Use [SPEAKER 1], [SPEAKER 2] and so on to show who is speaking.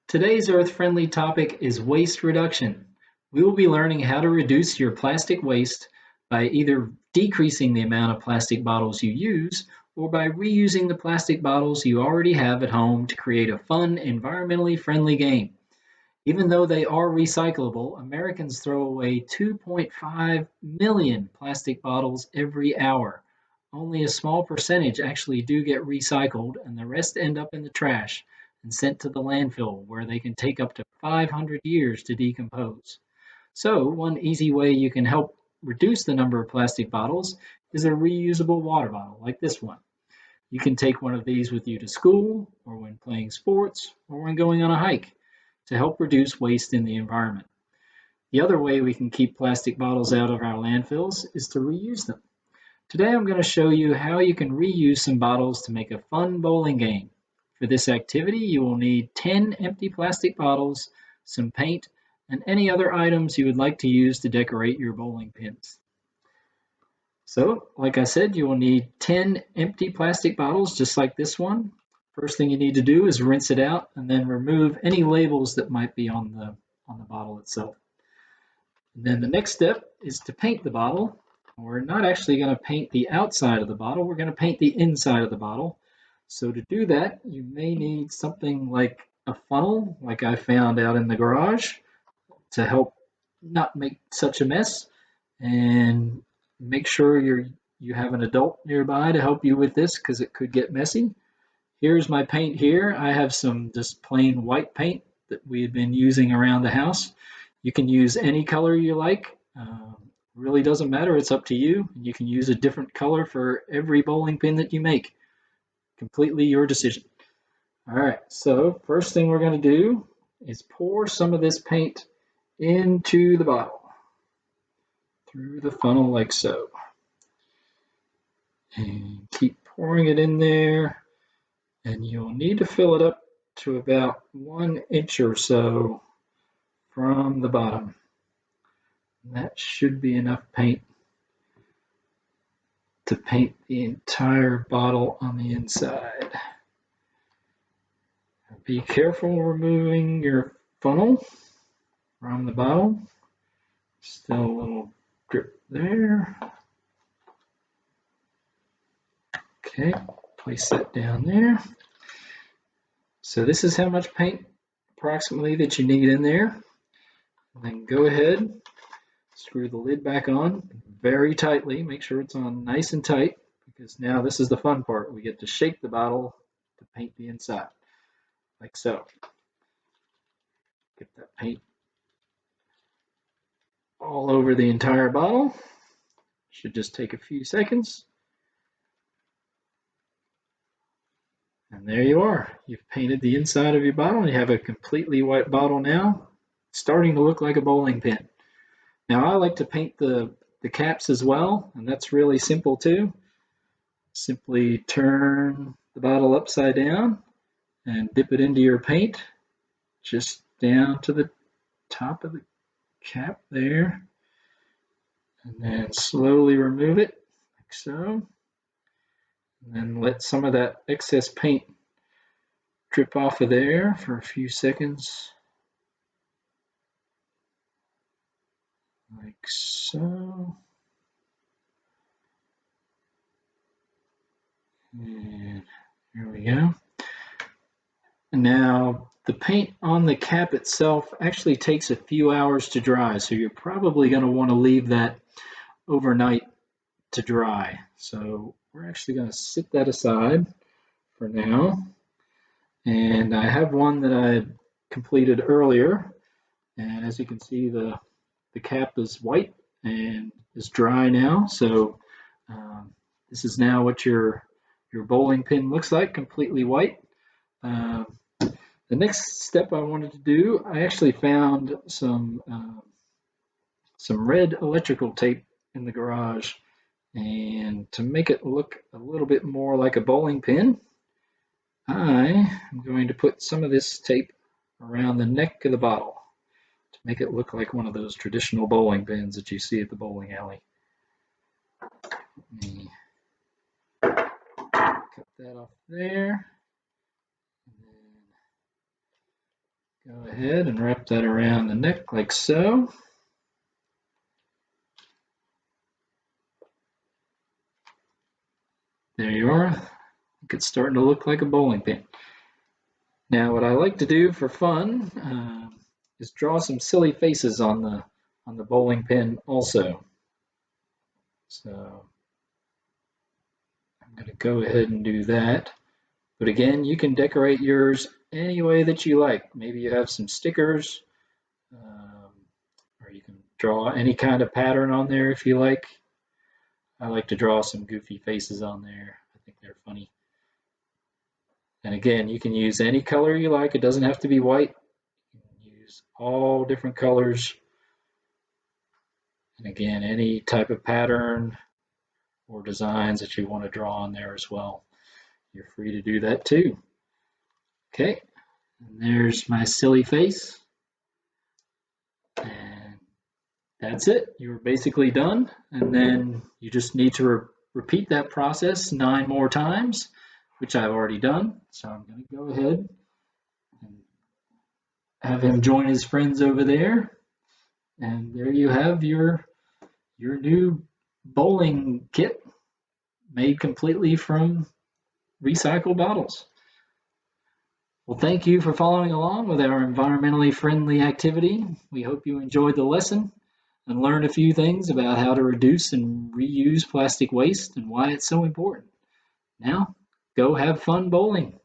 [SPEAKER 1] Today's earth-friendly topic is waste reduction. We will be learning how to reduce your plastic waste by either decreasing the amount of plastic bottles you use or by reusing the plastic bottles you already have at home to create a fun, environmentally friendly game. Even though they are recyclable, Americans throw away 2.5 million plastic bottles every hour. Only a small percentage actually do get recycled, and the rest end up in the trash and sent to the landfill where they can take up to 500 years to decompose. So, one easy way you can help reduce the number of plastic bottles is a reusable water bottle like this one. You can take one of these with you to school, or when playing sports, or when going on a hike to help reduce waste in the environment. The other way we can keep plastic bottles out of our landfills is to reuse them. Today I'm going to show you how you can reuse some bottles to make a fun bowling game. For this activity, you will need 10 empty plastic bottles, some paint, and any other items you would like to use to decorate your bowling pins. So, like I said, you will need 10 empty plastic bottles just like this one. First thing you need to do is rinse it out and then remove any labels that might be on the bottle itself. And then the next step is to paint the bottle. We're not actually going to paint the outside of the bottle, we're going to paint the inside of the bottle. So to do that, you may need something like a funnel, like I found out in the garage, to help not make such a mess. And make sure you have an adult nearby to help you with this because it could get messy. Here's my paint here. I have some just plain white paint that we had been using around the house. You can use any color you like. Really doesn't matter. It's up to you. You can use a different color for every bowling pin that you make. Completely your decision. All right, so first thing we're going to do is pour some of this paint into the bottle through the funnel like so. And keep pouring it in there. And you'll need to fill it up to about 1 inch or so from the bottom. That should be enough paint to paint the entire bottle on the inside. Be careful removing your funnel from the bottle. Still a little drip there. Okay, place that down there. So this is how much paint approximately that you need in there. And then go ahead, screw the lid back on very tightly. Make sure it's on nice and tight because now this is the fun part. We get to shake the bottle to paint the inside, like so. Get that paint all over the entire bottle. Should just take a few seconds. And there you are. You've painted the inside of your bottle. You have a completely white bottle now. It's starting to look like a bowling pin. Now I like to paint the caps as well, and that's really simple too. Simply turn the bottle upside down and dip it into your paint just down to the top of the cap there. And then slowly remove it like so. And then let some of that excess paint drip off of there for a few seconds. Like so. And here we go. And now the paint on the cap itself actually takes a few hours to dry, so you're probably going to want to leave that overnight to dry. So we're actually going to sit that aside for now. And I have one that I completed earlier, and as you can see, the cap is white and is dry now. So this is now what your bowling pin looks like, completely white. The next step I wanted to do, I actually found some red electrical tape in the garage, and to make it look a little bit more like a bowling pin, I am going to put some of this tape around the neck of the bottle to make it look like one of those traditional bowling pins that you see at the bowling alley. Let me cut that off there. And then Go ahead and wrap that around the neck like so. There you are. It's starting to look like a bowling pin. Now, what I like to do for fun is draw some silly faces on the bowling pin also. So I'm going to go ahead and do that. But again, you can decorate yours any way that you like. Maybe you have some stickers, or you can draw any kind of pattern on there if you like. I like to draw some goofy faces on there. I think they're funny. And again, you can use any color you like. It doesn't have to be white. You can use all different colors. And again, any type of pattern or designs that you want to draw on there as well. You're free to do that too. Okay, and there's my silly face. And that's it. You're basically done. And then you just need to repeat that process 9 more times, which I've already done. So I'm going to go ahead and have him join his friends over there. And there you have your new bowling kit made completely from recycled bottles. Well, thank you for following along with our environmentally friendly activity. We hope you enjoyed the lesson and learned a few things about how to reduce and reuse plastic waste and why it's so important. Now, go have fun bowling.